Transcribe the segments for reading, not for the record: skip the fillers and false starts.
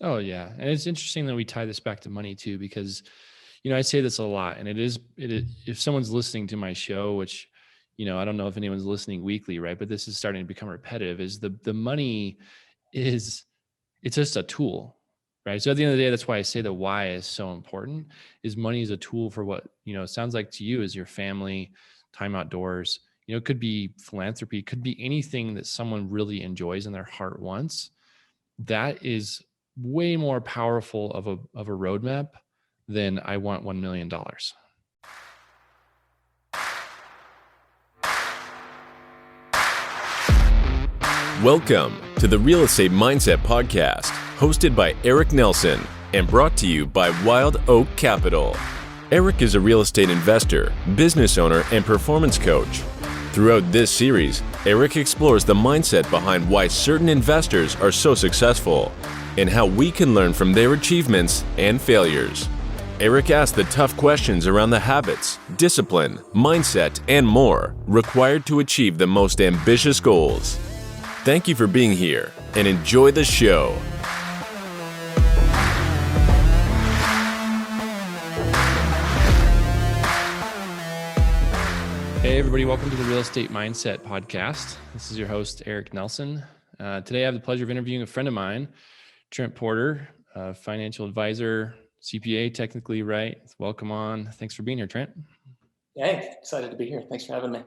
Oh yeah. And it's interesting that we tie this back to money too, because, I say this a lot, and if someone's listening to my show, which, I don't know if anyone's listening weekly, right? But this is starting to become repetitive, is the money is, it's just a tool, right? So at the end of the day, that's why I say the why is so important. Is money is a tool for what, it sounds like to you is your family, time outdoors. It could be philanthropy, could be anything that someone really enjoys and their heart wants. That is way more powerful of a roadmap than I want $1 million. Welcome to the Real Estate Mindset Podcast, hosted by Eric Nelson and brought to you by Wild Oak Capital. Eric is a real estate investor, business owner, and performance coach. Throughout this series, Eric explores the mindset behind why certain investors are so successful and how we can learn from their achievements and failures. Eric asks the tough questions around the habits, discipline, mindset, and more required to achieve the most ambitious goals. Thank you for being here and enjoy the show. Hey, everybody. Welcome to the Real Estate Mindset Podcast. This is your host, Eric Nelson. Today, I have the pleasure of interviewing a friend of mine, Trent Porter, a financial advisor, CPA, technically, right? Welcome on. Thanks for being here, Trent. Hey, excited to be here. Thanks for having me.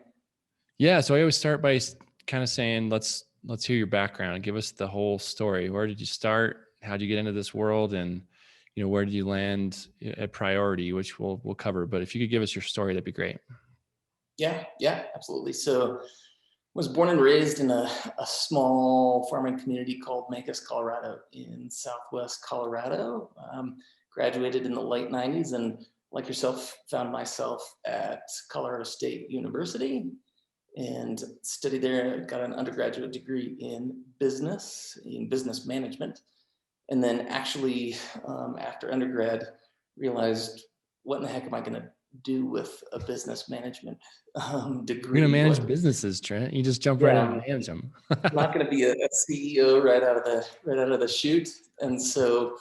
Yeah, so I always start by kind of saying, let's hear your background. Give us the whole story. Where did you start? How did you get into this world? And, where did you land at Priority, which we'll cover. But if you could give us your story, that'd be great. Yeah, absolutely. So was born and raised in a small farming community called Mancos, Colorado in Southwest Colorado. Graduated in the late 90s and like yourself, found myself at Colorado State University and studied there, got an undergraduate degree in business management. And then actually after undergrad, realized what in the heck am I going to do with a business management degree? You're going to manage businesses, Trent. You just jump right in and manage them. I'm not going to be a CEO right out of the chute. And so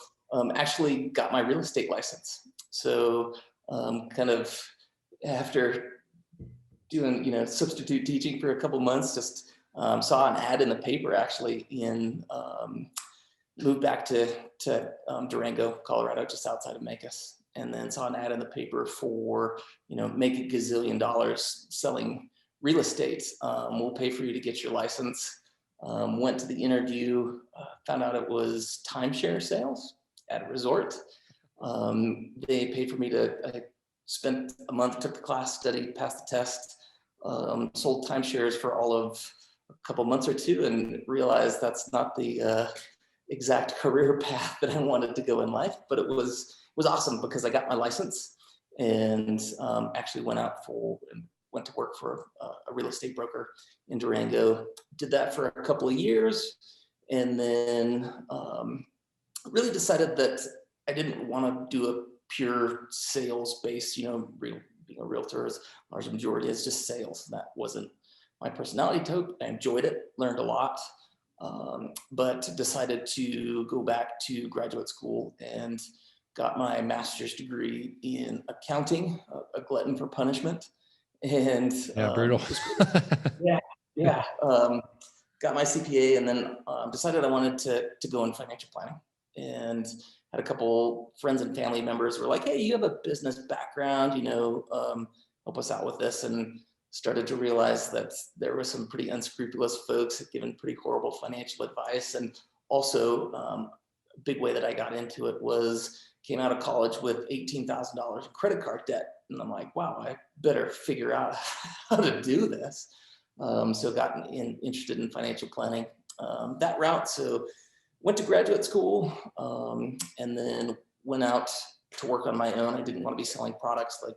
actually got my real estate license. So kind of after doing, substitute teaching for a couple months, just saw an ad in the paper actually moved back to Durango, Colorado, just outside of Mancos. And then saw an ad in the paper for, make a gazillion dollars selling real estate. We'll pay for you to get your license. Went to the interview, found out it was timeshare sales at a resort. They paid for me I spent a month, took the class, studied, passed the test, sold timeshares for all of a couple months or two and realized that's not the exact career path that I wanted to go in life, but it was awesome because I got my license and actually went to work for a real estate broker in Durango. Did that for a couple of years and then really decided that I didn't want to do a pure sales based, being a realtor is large majority is just sales. That wasn't my personality type. I enjoyed it, learned a lot, but decided to go back to graduate school and got my master's degree in accounting, a glutton for punishment. And brutal. Got my CPA and then decided I wanted to go in financial planning and had a couple friends and family members who were like, hey, you have a business background, help us out with this. And started to realize that there were some pretty unscrupulous folks that given pretty horrible financial advice. And also a big way that I got into it was came out of college with $18,000 in credit card debt. And I'm like, wow, I better figure out how to do this. So got interested in financial planning that route. So went to graduate school and then went out to work on my own. I didn't want to be selling products like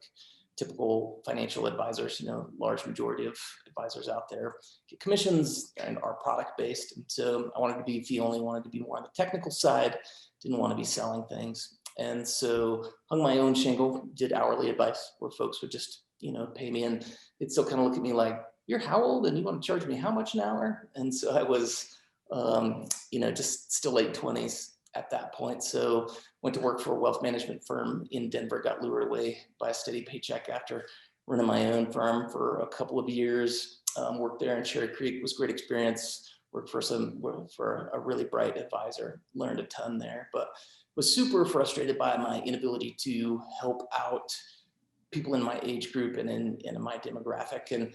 typical financial advisors, large majority of advisors out there get commissions and are product based. And so I wanted to be wanted to be more on the technical side, didn't want to be selling things. And so hung my own shingle, did hourly advice where folks would just, pay me and they'd still kind of look at me like, you're how old and you want to charge me how much an hour? And so I was, just still late 20s at that point. So went to work for a wealth management firm in Denver, got lured away by a steady paycheck after running my own firm for a couple of years. Worked there in Cherry Creek, was a great experience. Worked for a really bright advisor, learned a ton there, but was super frustrated by my inability to help out people in my age group and in my demographic, and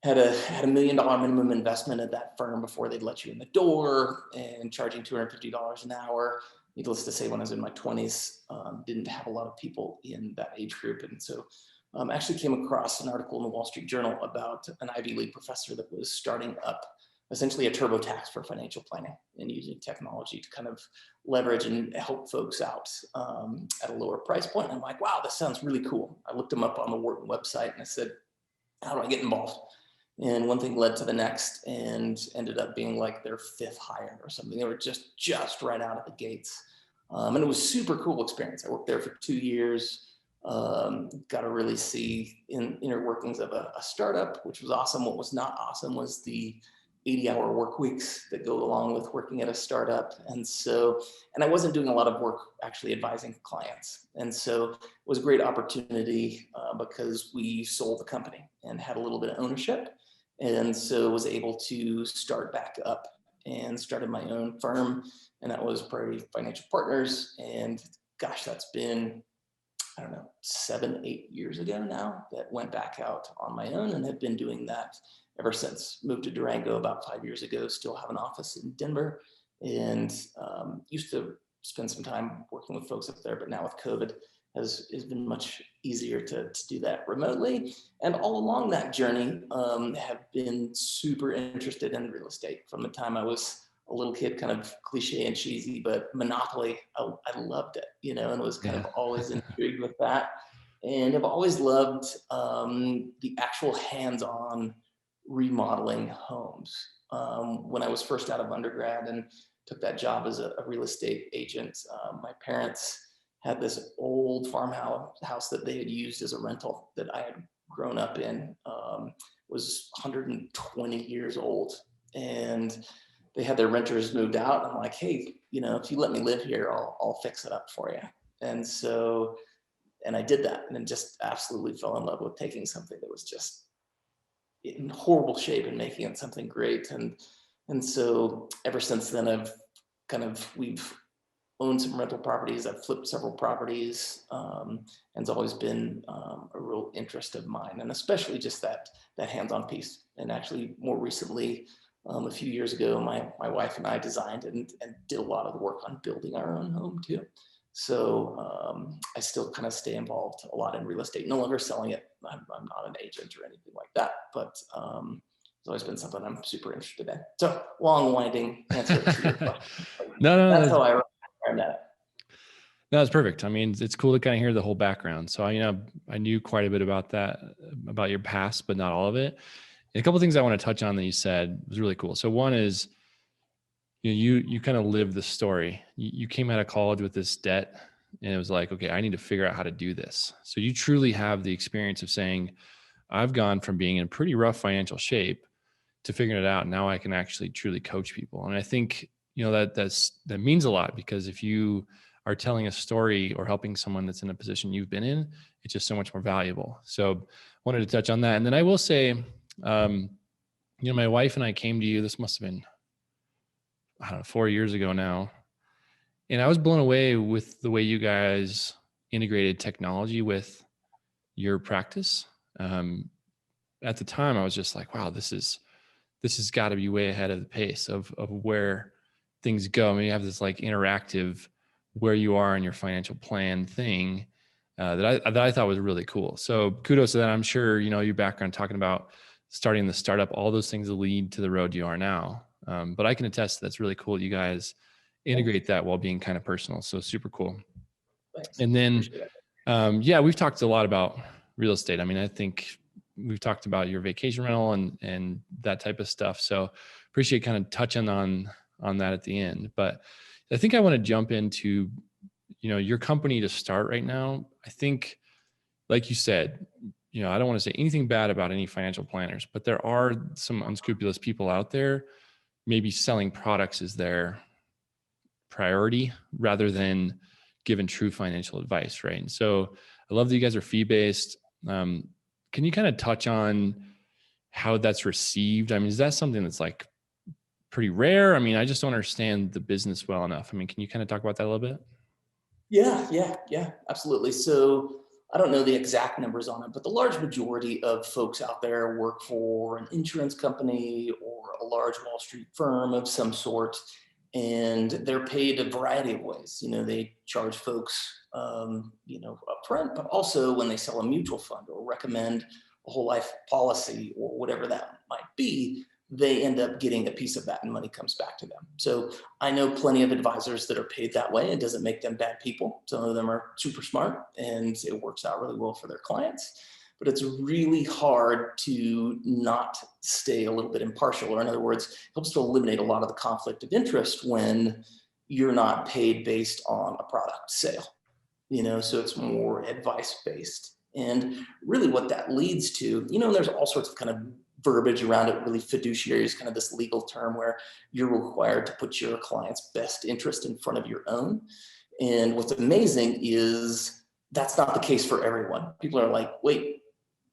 had a $1 million minimum investment at that firm before they'd let you in the door, and charging $250 an hour. Needless to say, when I was in my 20s, didn't have a lot of people in that age group. And so actually came across an article in the Wall Street Journal about an Ivy League professor that was starting up essentially a TurboTax for financial planning and using technology to kind of leverage and help folks out at a lower price point. And I'm like, wow, this sounds really cool. I looked them up on the Wharton website and I said, how do I get involved? And one thing led to the next, and ended up being like their 5th hire or something. They were just right out of the gates. And it was super cool experience. I worked there for 2 years. Got to really see inner workings of a startup, which was awesome. What was not awesome was the 80-hour work weeks that go along with working at a startup. And I wasn't doing a lot of work actually advising clients. And so it was a great opportunity because we sold the company and had a little bit of ownership. And so was able to start back up and started my own firm. And that was Priority Financial Partners. And gosh, that's been, I don't know, 7, 8 years ago now that went back out on my own, and have been doing that ever since. Moved to Durango about 5 years ago, still have an office in Denver, and used to spend some time working with folks up there, but now with COVID has been much easier to do that remotely. And all along that journey, have been super interested in real estate from the time I was a little kid, kind of cliche and cheesy, but Monopoly, I loved it, and was kind of always intrigued with that. And I've always loved the actual hands-on remodeling homes. When I was first out of undergrad and took that job as a real estate agent, my parents had this old farmhouse that they had used as a rental that I had grown up in, was 120 years old. And they had their renters moved out. I'm like, hey, if you let me live here, I'll fix it up for you. And I did that, and then just absolutely fell in love with taking something that was just in horrible shape and making it something great. And so ever since then, we've owned some rental properties. I've flipped several properties, and it's always been a real interest of mine, and especially just that hands-on piece. And actually more recently, a few years ago, my wife and I designed and did a lot of the work on building our own home too. So I still kind of stay involved a lot in real estate, no longer selling it. I'm not an agent or anything like that, but it's always been something I'm super interested in. So long-winding answer to your question. No, That's how I learned that. No, it's perfect. I mean, it's cool to kind of hear the whole background. So I knew quite a bit about that, about your past, but not all of it. And a couple of things I want to touch on that you said was really cool. So one is, you kind of lived the story. You came out of college with this debt, and it was like, okay, I need to figure out how to do this. So you truly have the experience of saying, I've gone from being in pretty rough financial shape to figuring it out. Now I can actually truly coach people. And I think, that means a lot, because if you are telling a story or helping someone that's in a position you've been in, it's just so much more valuable. So wanted to touch on that. And then I will say, my wife and I came to you, this must've been, I don't know, 4 years ago now. And I was blown away with the way you guys integrated technology with your practice. At the time I was just like, wow, this has got to be way ahead of the pace of where things go. I mean, you have this like interactive where you are in your financial plan thing that I thought was really cool. So kudos to that. I'm sure, your background talking about starting the startup, all those things that lead to the road you are now. But I can attest that's really cool. You guys integrate that while being kind of personal. So super cool. Thanks. And then, we've talked a lot about real estate. I mean, I think we've talked about your vacation rental and that type of stuff. So appreciate kind of touching on that at the end. But I think I want to jump into, your company to start right now. I think, like you said, I don't want to say anything bad about any financial planners, but there are some unscrupulous people out there. Maybe selling products is their priority rather than giving true financial advice, right? And so I love that you guys are fee-based. Can you kind of touch on how that's received? I mean, is that something that's like pretty rare? I mean, I just don't understand the business well enough. I mean, can you kind of talk about that a little bit? Yeah, absolutely. So I don't know the exact numbers on it, but the large majority of folks out there work for an insurance company or a large Wall Street firm of some sort, and they're paid a variety of ways. They charge folks, upfront, but also when they sell a mutual fund or recommend a whole life policy or whatever that might be, they end up getting a piece of that and money comes back to them. So I know plenty of advisors that are paid that way. It doesn't make them bad people. Some of them are super smart and it works out really well for their clients. But it's really hard to not stay a little bit impartial, or in other words, it helps to eliminate a lot of the conflict of interest when you're not paid based on a product sale. So it's more advice based. And really what that leads to, there's all sorts of kind of verbiage around it. Really, fiduciary is kind of this legal term where you're required to put your client's best interest in front of your own. And what's amazing is that's not the case for everyone. People are like, wait,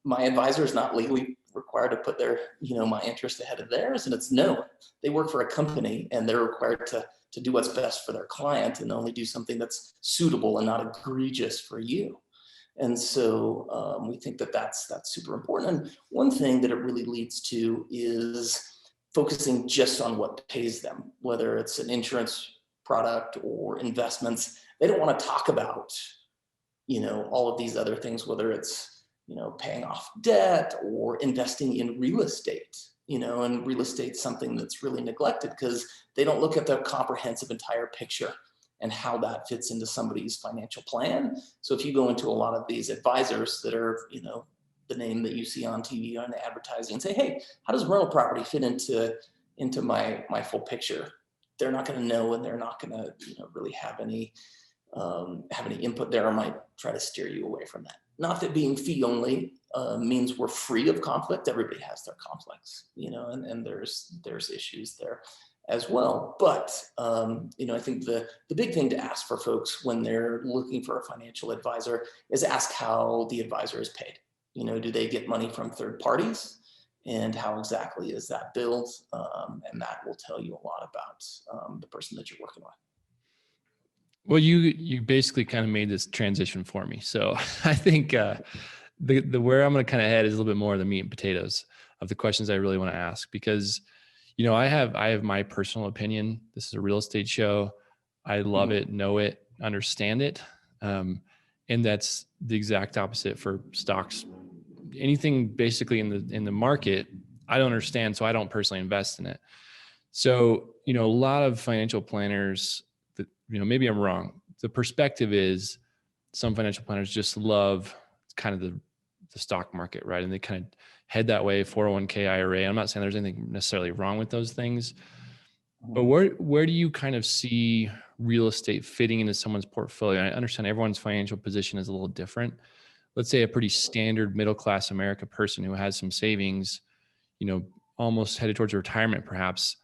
my advisor is not legally required to put their, my interest ahead of theirs. And it's no, they work for a company and they're required to do what's best for their client and only do something that's suitable and not egregious for you. And so we think that that's super important. And one thing that it really leads to is focusing just on what pays them, whether it's an insurance product or investments. They don't want to talk about, all of these other things, whether it's, paying off debt or investing in real estate, and real estate's something that's really neglected because they don't look at the comprehensive entire picture and how that fits into somebody's financial plan. So if you go into a lot of these advisors that are, the name that you see on TV or in the advertising and say, hey, how does rental property fit into my full picture? They're not going to know, and they're not going to, really have any input there, or might try to steer you away from that. Not that being fee only means we're free of conflict. Everybody has their conflicts, and there's issues there as well. But, I think the big thing to ask for folks when they're looking for a financial advisor is ask how the advisor is paid. Do they get money from third parties? And how exactly is that billed? And that will tell you a lot about the person that you're working with. Well, you basically kind of made this transition for me. So I think the where I'm going to kind of head is a little bit more of the meat and potatoes of the questions I really want to ask, because I have my personal opinion. This is a real estate show. I love it, know it, understand it. And that's the exact opposite for stocks. Anything basically in the market, I don't understand. So I don't personally invest in it. So, a lot of financial planners that, maybe I'm wrong. The perspective is some financial planners just love kind of the stock market, right? And they kind of head that way, 401k, IRA. I'm not saying there's anything necessarily wrong with those things, but where do you kind of see real estate fitting into someone's portfolio? I understand everyone's financial position is a little different. Let's say a pretty standard middle-class America person who has some savings, almost headed towards retirement, perhaps.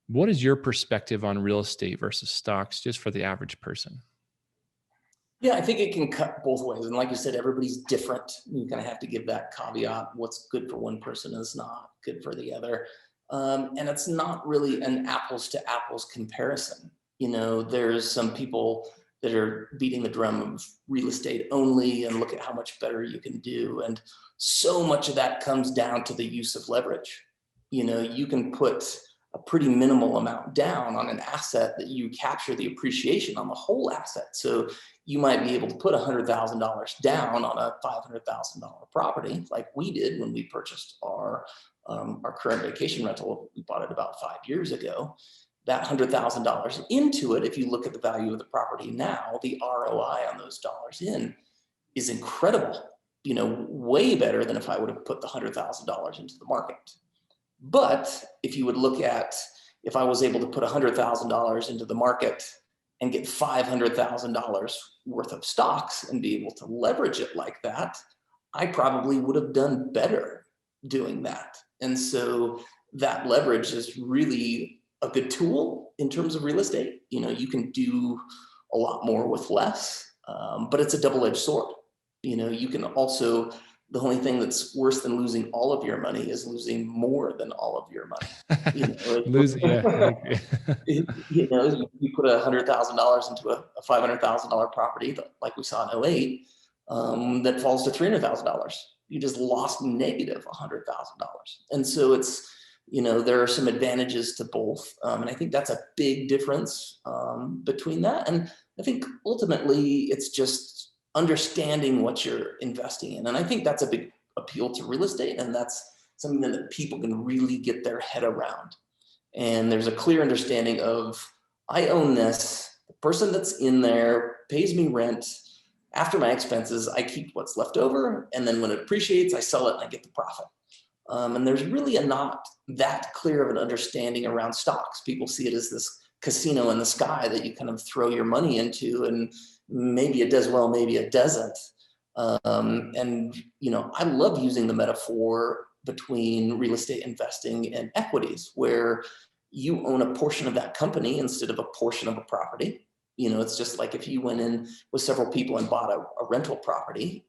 What is your perspective on real estate versus stocks, just for the average person? Yeah, I think it can cut both ways. And like you said, everybody's different. You kind of have to give that caveat. What's good for one person is not good for the other. And it's not really an apples to apples comparison. There's some people that are beating the drum of real estate only and look at how much better you can do. And so much of that comes down to the use of leverage. You can put a pretty minimal amount down on an asset that you capture the appreciation on the whole asset. So you might be able to put $100,000 down on a $500,000 property, like we did when we purchased our current vacation rental. We bought it about 5 years ago. That $100,000 into it, if you look at the value of the property now, the ROI on those dollars in is incredible. Way better than if I would have put the $100,000 into the market. But if you would look at, if I was able to put $100,000 into the market and get $500,000 worth of stocks and be able to leverage it like that, I probably would have done better doing that. And so that leverage is really a good tool in terms of real estate. You can do a lot more with less, but it's a double-edged sword. You can also, the only thing that's worse than losing all of your money is losing more than all of your money. Yeah. Okay. You put $100,000 into a $500,000 property, like we saw in 08, that falls to $300,000. You just lost negative $100,000. And so there are some advantages to both. And I think that's a big difference between that. And I think ultimately it's just understanding what you're investing in. And I think that's a big appeal to real estate. And that's something that people can really get their head around. And there's a clear understanding of, I own this, the person that's in there pays me rent. After my expenses, I keep what's left over. And then when it appreciates, I sell it and I get the profit. And there's really not that clear of an understanding around stocks. People see it as this casino in the sky that you kind of throw your money into, and maybe it does well, maybe it doesn't. I love using the metaphor between real estate investing and equities, where you own a portion of that company instead of a portion of a property. It's just like if you went in with several people and bought a rental property,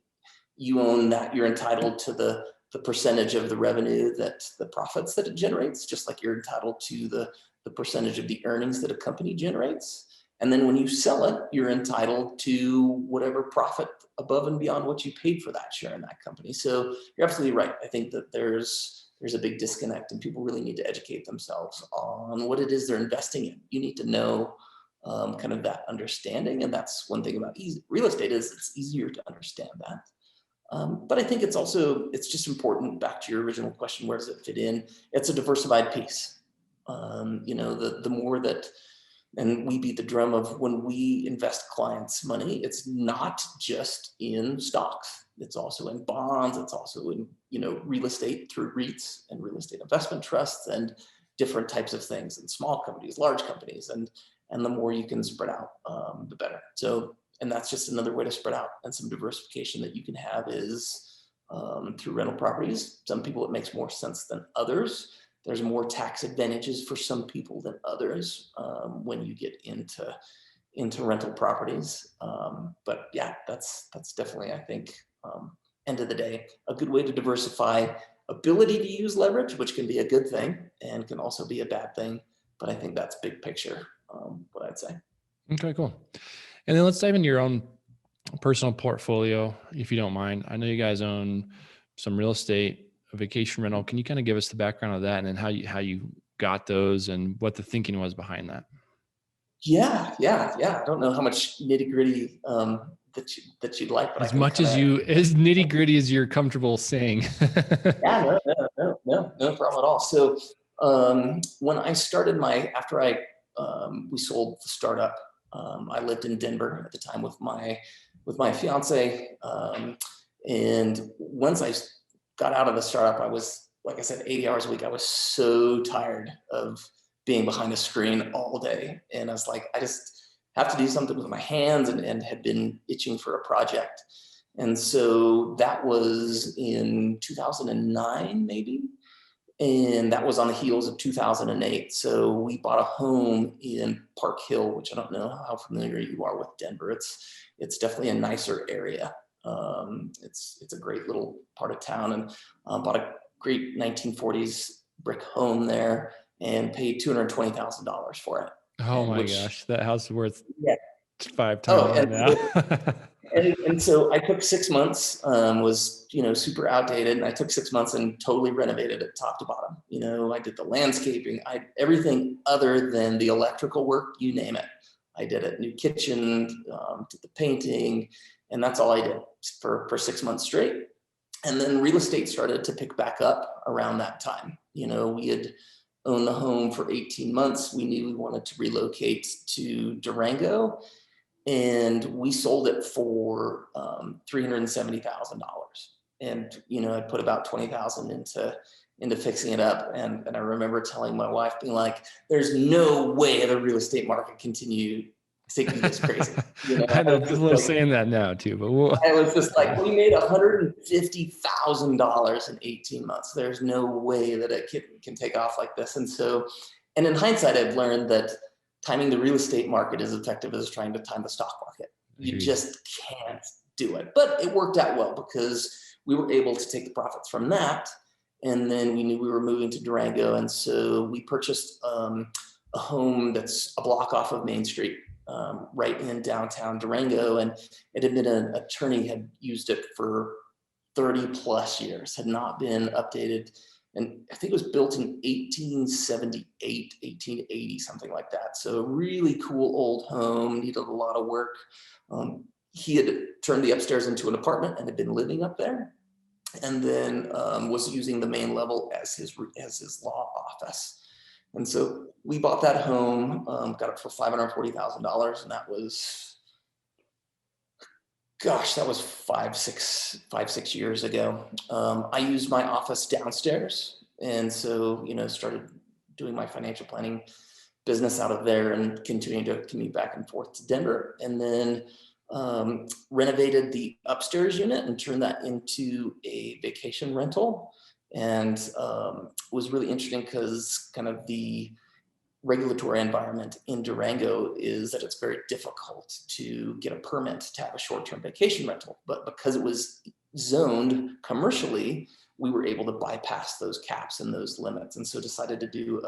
you own that, you're entitled to the percentage of the revenue, that the profits that it generates, just like you're entitled to the percentage of the earnings that a company generates. And then when you sell it, you're entitled to whatever profit above and beyond what you paid for that share in that company. So you're absolutely right. I think that there's a big disconnect, and people really need to educate themselves on what it is they're investing in. You need to know kind of that understanding. And that's one thing about real estate, is it's easier to understand that. But I think it's just important, back to your original question, where does it fit in? It's a diversified piece. The more that, and we beat the drum of, when we invest clients' money, it's not just in stocks. It's also in bonds. It's also in, real estate through REITs and real estate investment trusts and different types of things, and small companies, large companies. And the more you can spread out, the better. So, and that's just another way to spread out, and some diversification that you can have is through rental properties. Some people, it makes more sense than others. There's more tax advantages for some people than others when you get into rental properties. But yeah, that's definitely, I think, end of the day, a good way to diversify. Ability to use leverage, which can be a good thing and can also be a bad thing. But I think that's big picture, what I'd say. Okay, cool. And then let's dive into your own personal portfolio, if you don't mind. I know you guys own some real estate, a vacation rental. Can you kind of give us the background of that, and then how you got those and what the thinking was behind that? Yeah. I don't know how much nitty gritty that you'd like, but as nitty gritty as you're comfortable saying. Yeah, no problem at all. So when I started we sold the startup. I lived in Denver at the time with my fiance. And once I got out of the startup, I was, like I said, 80 hours a week. I was so tired of being behind a screen all day. And I was like, I just have to do something with my hands, and had been itching for a project. And so that was in 2009, maybe. And that was on the heels of 2008. So we bought a home in Park Hill, which I don't know how familiar you are with Denver. It's definitely a nicer area. It's a great little part of town, and bought a great 1940s brick home there and paid $220,000 for it. Oh my gosh, that house is worth 5 times Oh, now. And so I took 6 months, was, super outdated. And I took 6 months and totally renovated it top to bottom. I did the landscaping, everything other than the electrical work, you name it. I did it. New kitchen, did the painting, and that's all I did for 6 months straight. And then real estate started to pick back up around that time. We had owned the home for 18 months. We knew we wanted to relocate to Durango. And we sold it for $370,000. And, I put about $20,000 into fixing it up. And I remember telling my wife, being like, there's no way the real estate market continue to be this crazy. I know people are saying that now too, but I was just like, we made $150,000 in 18 months. There's no way that it can take off like this. And so And in hindsight, I've learned that timing the real estate market is effective as trying to time the stock market. You just can't do it. But it worked out well because we were able to take the profits from that. And then we knew we were moving to Durango. And so we purchased a home that's a block off of Main Street, right in downtown Durango. And it had been an attorney had used it for 30 plus years, had not been updated. And I think it was built in 1878, 1880, something like that. So really cool old home, needed a lot of work. He had turned the upstairs into an apartment and had been living up there, and then was using the main level as his law office. And so we bought that home, got it for $540,000, and that was, gosh, that was five, six years ago. I used my office downstairs, and so started doing my financial planning business out of there, and continuing to commute back and forth to Denver, and then renovated the upstairs unit and turned that into a vacation rental. And was really interesting because kind of the regulatory environment in Durango is that it's very difficult to get a permit to have a short-term vacation rental. But because it was zoned commercially, we were able to bypass those caps and those limits. And so decided to do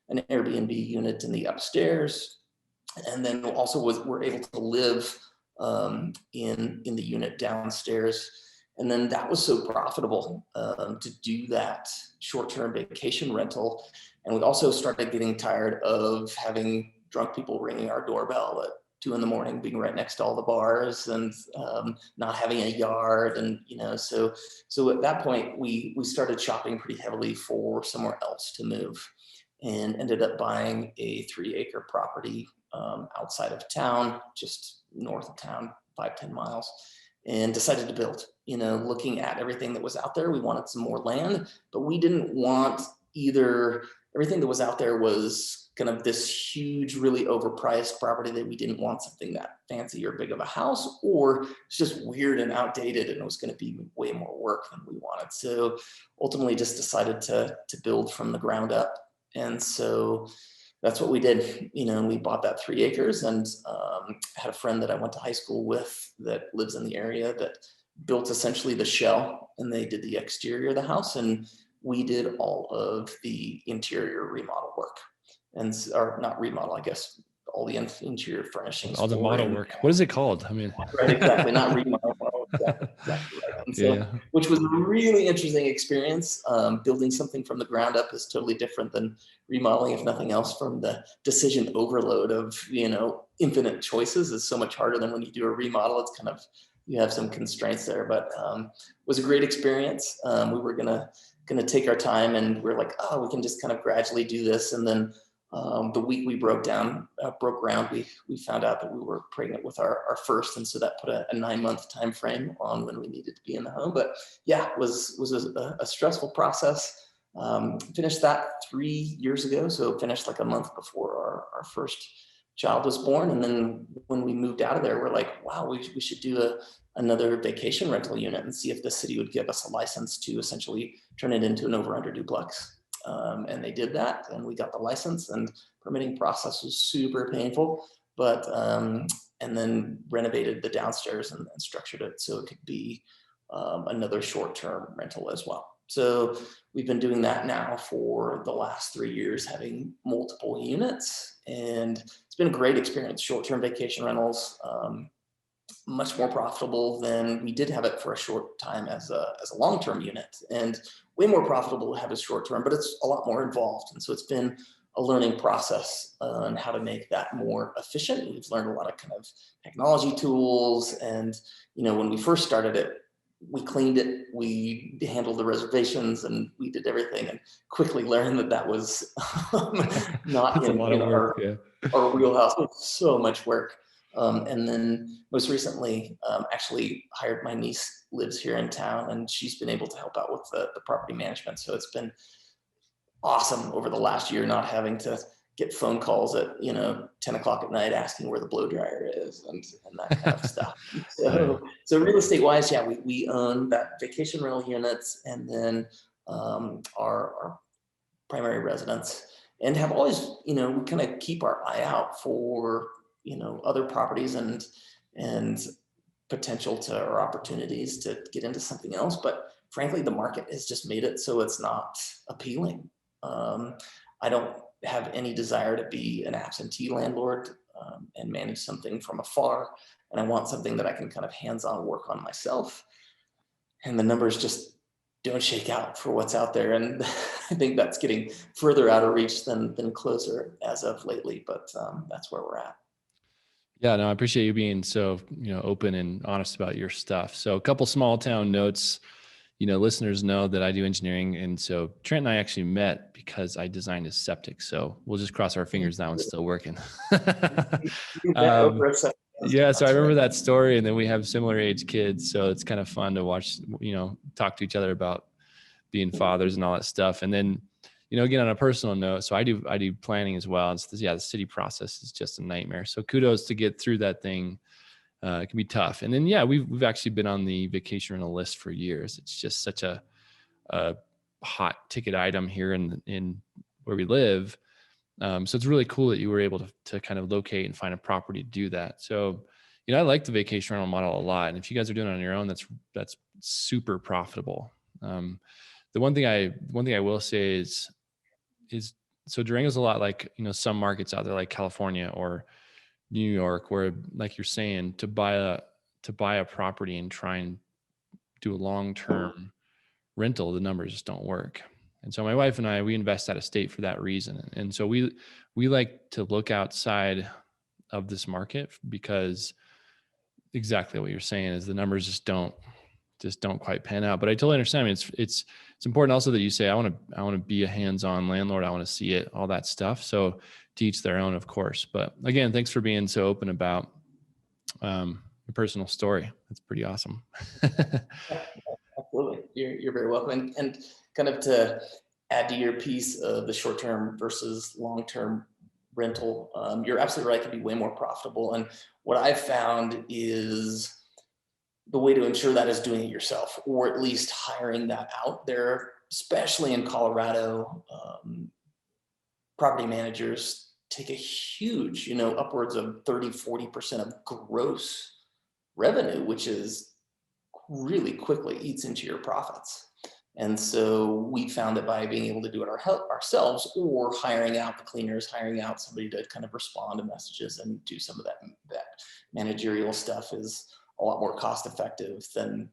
an Airbnb unit in the upstairs. And then also we're able to live in the unit downstairs. And then that was so profitable to do that short-term vacation rental. And we also started getting tired of having drunk people ringing our doorbell at 2 a.m, being right next to all the bars, and not having a yard. And, so at that point, we started shopping pretty heavily for somewhere else to move, and ended up buying a 3-acre property outside of town, just north of town, 5-10 miles, and decided to build. Looking at everything that was out there, we wanted some more land, but we didn't want either. Everything that was out there was kind of this huge, really overpriced property that we didn't want something that fancy or big of a house, or it's just weird and outdated and it was going to be way more work than we wanted. So ultimately just decided to build from the ground up. And so that's what we did. We bought that 3 acres, and had a friend that I went to high school with that lives in the area that built essentially the shell, and they did the exterior of the house, and we did all of the interior remodel work, or not remodel, I guess, all the interior furnishings. All the model work. What is it called? I mean, right, exactly, not remodel. Exactly right. And so, which was a really interesting experience. Building something from the ground up is totally different than remodeling, if nothing else, from the decision overload of, infinite choices is so much harder than when you do a remodel. It's kind of, you have some constraints there, but was a great experience. We were gonna take our time, and we're like, we can just kind of gradually do this. And then the week we broke ground, we found out that we were pregnant with our first, and so that put a 9-month time frame on when we needed to be in the home. But yeah, it was a stressful process. Finished that 3 years ago, so finished like a month before our first child was born. And then when we moved out of there, we're like, wow, we should do another vacation rental unit and see if the city would give us a license to essentially turn it into an over-under duplex. And they did that, and we got the license, and permitting process was super painful, but and then renovated the downstairs and structured it so it could be another short-term rental as well. So we've been doing that now for the last 3 years, having multiple units, and it's been a great experience. Short-term vacation rentals, much more profitable than we did have it for a short time as a long-term unit, and way more profitable to have a short-term, but it's a lot more involved. And so it's been a learning process on how to make that more efficient. We've learned a lot of kind of technology tools, and when we first started it, we cleaned it, we handled the reservations, and we did everything, and quickly learned that was not in our wheelhouse. It's so much work. And then most recently, actually hired my niece, lives here in town, and she's been able to help out with the property management. So it's been awesome over the last year, not having to get phone calls at 10 o'clock at night asking where the blow dryer is and that kind of stuff. So real estate wise, yeah, we own that vacation rental units, and then our primary residence. and have always, we kind of keep our eye out for, other properties and potential or opportunities to get into something else. But frankly, the market has just made it so it's not appealing. I don't have any desire to be an absentee landlord and manage something from afar. And I want something that I can kind of hands-on work on myself. And the numbers just don't shake out for what's out there. And I think that's getting further out of reach than closer as of lately, but that's where we're at. Yeah, no, I appreciate you being so, open and honest about your stuff. So a couple small town notes, listeners know that I do engineering. And so Trent and I actually met because I designed a septic. So we'll just cross our fingers that one's still working. Yeah, so I remember that story, and then we have similar age kids. So it's kind of fun to watch, talk to each other about being fathers and all that stuff. And then, again, on a personal note, so I do planning as well. The city process is just a nightmare. So kudos to get through that thing. It can be tough. And then, yeah, we've actually been on the vacation rental list for years. It's just such a hot ticket item here in where we live. So it's really cool that you were able to kind of locate and find a property to do that. So, I like the vacation rental model a lot. And if you guys are doing it on your own, that's super profitable. The one thing I will say is so Durango's a lot like, some markets out there like California or New York, where, like you're saying, to buy a property and try and do a long-term rental, the numbers just don't work. And so my wife and I, we invest out of state for that reason. And so we like to look outside of this market because exactly what you're saying is the numbers just don't quite pan out. But I totally understand. I mean, it's important also that you say, I want to be a hands-on landlord. I want to see it, all that stuff. So to each their own, of course. But again, thanks for being so open about your personal story. That's pretty awesome. Absolutely. You're very welcome. And kind of to add to your piece of the short-term versus long-term rental, you're absolutely right. It can be way more profitable. And what I've found is the way to ensure that is doing it yourself, or at least hiring that out there, especially in Colorado. Property managers take a huge, upwards of 30-40% of gross revenue, which is really quickly eats into your profits. And so we found that by being able to do it ourselves, or hiring out the cleaners, hiring out somebody to kind of respond to messages and do some of that managerial stuff is a lot more cost effective than,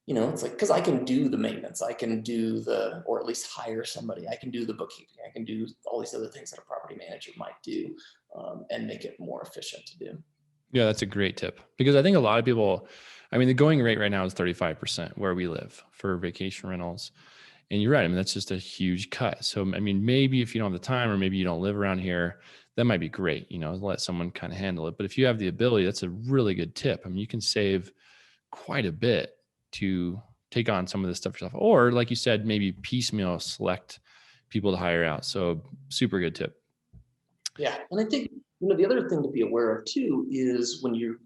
it's like, because I can do the maintenance, I can do or at least hire somebody, I can do the bookkeeping, I can do all these other things that a property manager might do, and make it more efficient to do. Yeah, that's a great tip, because I think a lot of people, the going rate right now is 35% where we live for vacation rentals. And you're right. That's just a huge cut. So, maybe if you don't have the time, or maybe you don't live around here, that might be great, let someone kind of handle it. But if you have the ability, that's a really good tip. You can save quite a bit to take on some of this stuff yourself, or like you said, maybe piecemeal select people to hire out. So super good tip. Yeah. And I think, the other thing to be aware of too, is when you're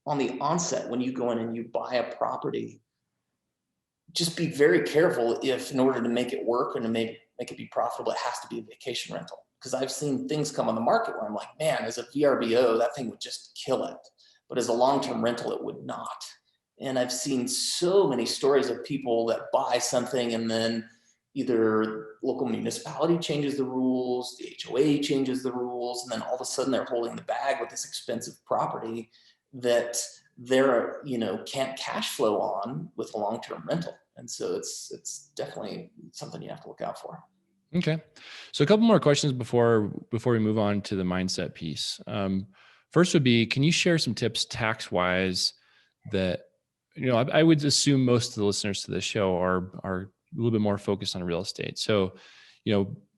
on the onset, when you go in and you buy a property, just be very careful if, in order to make it work and to make it be profitable, it has to be a vacation rental. Because I've seen things come on the market where I'm like, man, as a VRBO, that thing would just kill it. But as a long-term rental, it would not. And I've seen so many stories of people that buy something and then either local municipality changes the rules, the HOA changes the rules, and then all of a sudden they're holding the bag with this expensive property that they're, can't cash flow on with a long-term rental. And so it's definitely something you have to look out for. Okay. So a couple more questions before we move on to the mindset piece. First would be, can you share some tips tax-wise that, I would assume most of the listeners to this show are a little bit more focused on real estate. So,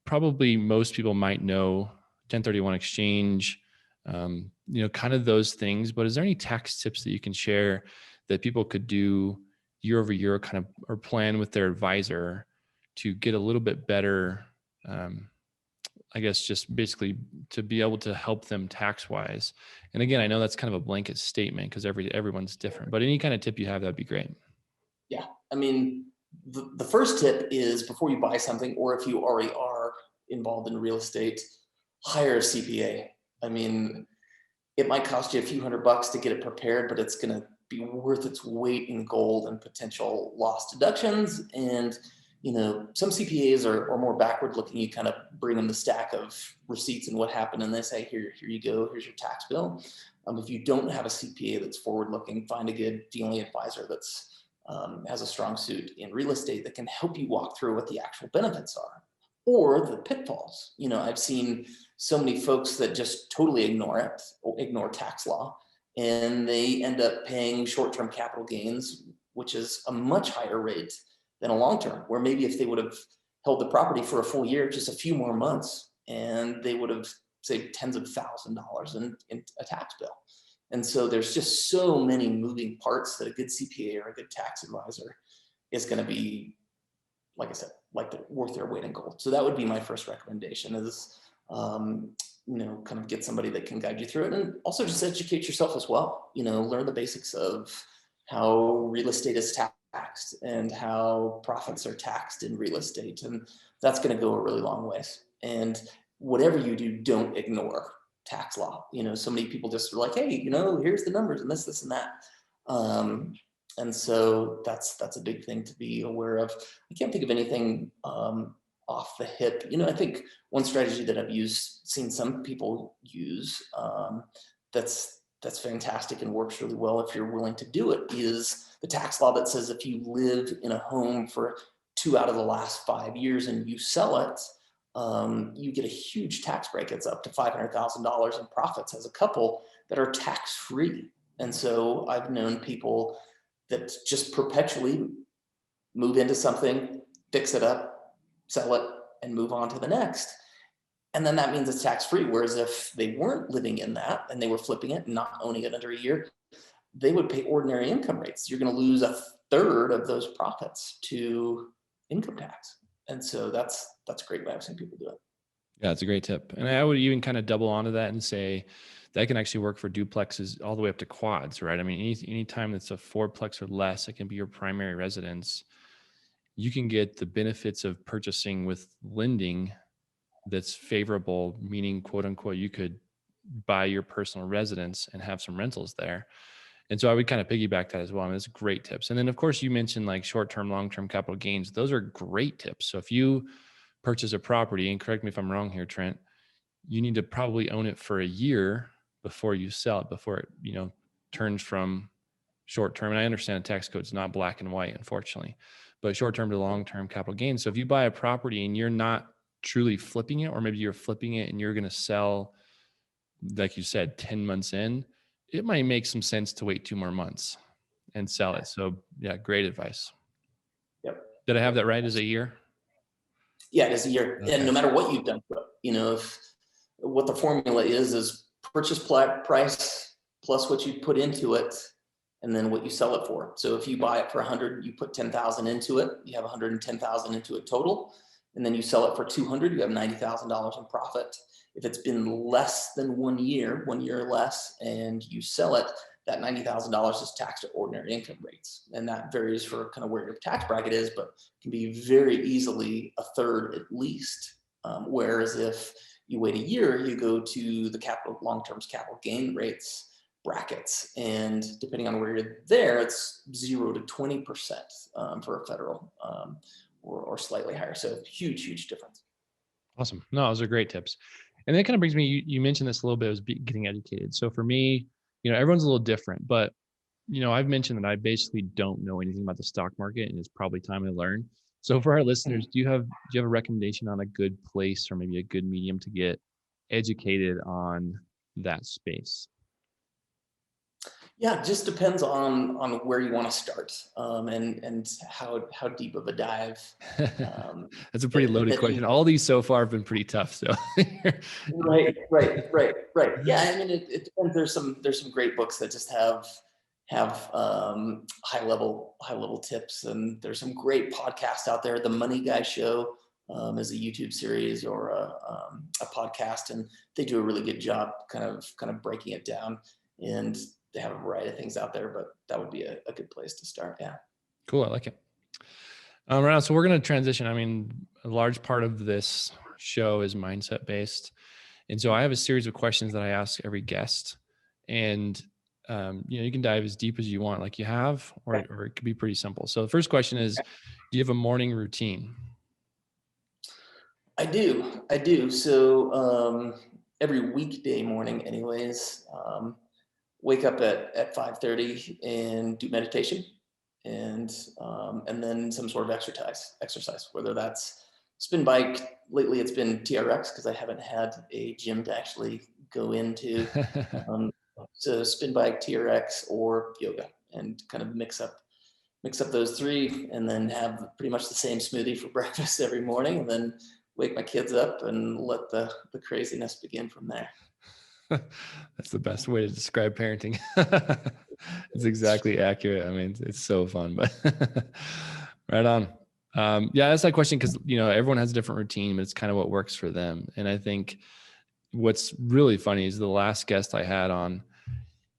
probably most people might know 1031 exchange, kind of those things. But is there any tax tips that you can share that people could do year over year, kind of, or plan with their advisor to get a little bit better, I guess, just basically to be able to help them tax wise? And again, I know that's kind of a blanket statement because everyone's different, but any kind of tip you have, that'd be great. Yeah. The first tip is, before you buy something, or if you already are involved in real estate, hire a CPA. I mean, it might cost you a few $100 to get it prepared, but it's going to be worth its weight in gold and potential loss deductions. And, some CPAs are more backward looking. You kind of bring them the stack of receipts and what happened, and they say, here you go, here's your tax bill. If you don't have a CPA that's forward looking, find a good dealing advisor that's has a strong suit in real estate that can help you walk through what the actual benefits are or the pitfalls. I've seen so many folks that just totally ignore tax law, and they end up paying short-term capital gains, which is a much higher rate than a long-term, where maybe if they would have held the property for a full year, just a few more months, and they would have saved tens of $1,000s in a tax bill. And so there's just so many moving parts that a good CPA or a good tax advisor is going to be, like I said, worth their weight in gold. So that would be my first recommendation is, kind of get somebody that can guide you through it, and also just educate yourself as well. Learn the basics of how real estate is taxed and how profits are taxed in real estate. And that's going to go a really long ways. And whatever you do, don't ignore tax law. So many people just are like, hey, here's the numbers and this and that. And so that's a big thing to be aware of. I can't think of anything off the hip. I think one strategy that I've seen some people use that's fantastic and works really well if you're willing to do it is the tax law that says if you live in a home for 2 out of the last 5 years and you sell it, you get a huge tax break. It's up to $500,000 in profits as a couple that are tax-free. And so I've known people that just perpetually move into something, fix it up, sell it, and move on to the next. And then that means it's tax-free. Whereas if they weren't living in that and they were flipping it and not owning it under a year, they would pay ordinary income rates. You're going to lose a third of those profits to income tax. And so that's a great way I've seen people do it. Yeah, it's a great tip. And I would even kind of double onto that and say that can actually work for duplexes all the way up to quads, right? I mean, any time that's a fourplex or less, it can be your primary residence. You can get the benefits of purchasing with lending that's favorable, meaning quote unquote, you could buy your personal residence and have some rentals there. And so I would kind of piggyback that as well. I mean, that's great tips. And then of course you mentioned like short-term, long-term capital gains. Those are great tips. So if you purchase a property, and correct me if I'm wrong here, Trent, you need to probably own it for a year before you sell it, before it, turns from short-term. And I understand the tax code is not black and white, unfortunately, but short-term to long-term capital gains. So if you buy a property and you're not truly flipping it, or maybe you're flipping it and you're going to sell, like you said, 10 months in, it might make some sense to wait 2 more months and sell it. So yeah, great advice. Yep. Did I have that right? Is it a year? Yeah, it is a year. Okay. And no matter what you've done, if what the formula is purchase price plus what you put into it and then what you sell it for. So if you buy it for 100, you put 10,000 into it, you have 110,000 into it total. And then you sell it for 200, you have $90,000 in profit. If it's been less than 1 year, 1 year or less, and you sell it, that $90,000 is taxed at ordinary income rates. And that varies for kind of where your tax bracket is, but can be very easily a third at least. Whereas if you wait a year, you go to the long-term capital gain rates brackets. And depending on where you're there, it's 0 to 20% for a federal or slightly higher. So huge difference. Awesome. No, those are great tips. And that kind of brings me, you mentioned this a little bit, was getting educated. So for me, everyone's a little different, but, I've mentioned that I basically don't know anything about the stock market, and it's probably time to learn. So for our listeners, do you have a recommendation on a good place or maybe a good medium to get educated on that space? Yeah, it just depends on where you want to start and how deep of a dive. That's a pretty loaded question. All these so far have been pretty tough. So right. Yeah, I mean it depends. There's some great books that just have high level tips, and there's some great podcasts out there. The Money Guy Show is a YouTube series or a podcast, and they do a really good job kind of breaking it down. And they have a variety of things out there, but that would be a good place to start. Yeah. Cool. I like it. Right now, so we're going to transition. I mean, a large part of this show is mindset based. And so I have a series of questions that I ask every guest, and you can dive as deep as you want, like you have, or it could be pretty simple. So the first question is, do you have a morning routine? I do. So every weekday morning anyways, wake up at 5:30 and do meditation, and then some sort of exercise, whether that's spin bike. Lately it's been TRX because I haven't had a gym to actually go into. So spin bike, TRX, or yoga, and kind of mix up those three, and then have pretty much the same smoothie for breakfast every morning, and then wake my kids up and let the craziness begin from there. That's the best way to describe parenting. It's exactly accurate. I mean, it's so fun, but right on. Yeah, that's that question, because everyone has a different routine, but it's kind of what works for them. And I think what's really funny is the last guest I had on,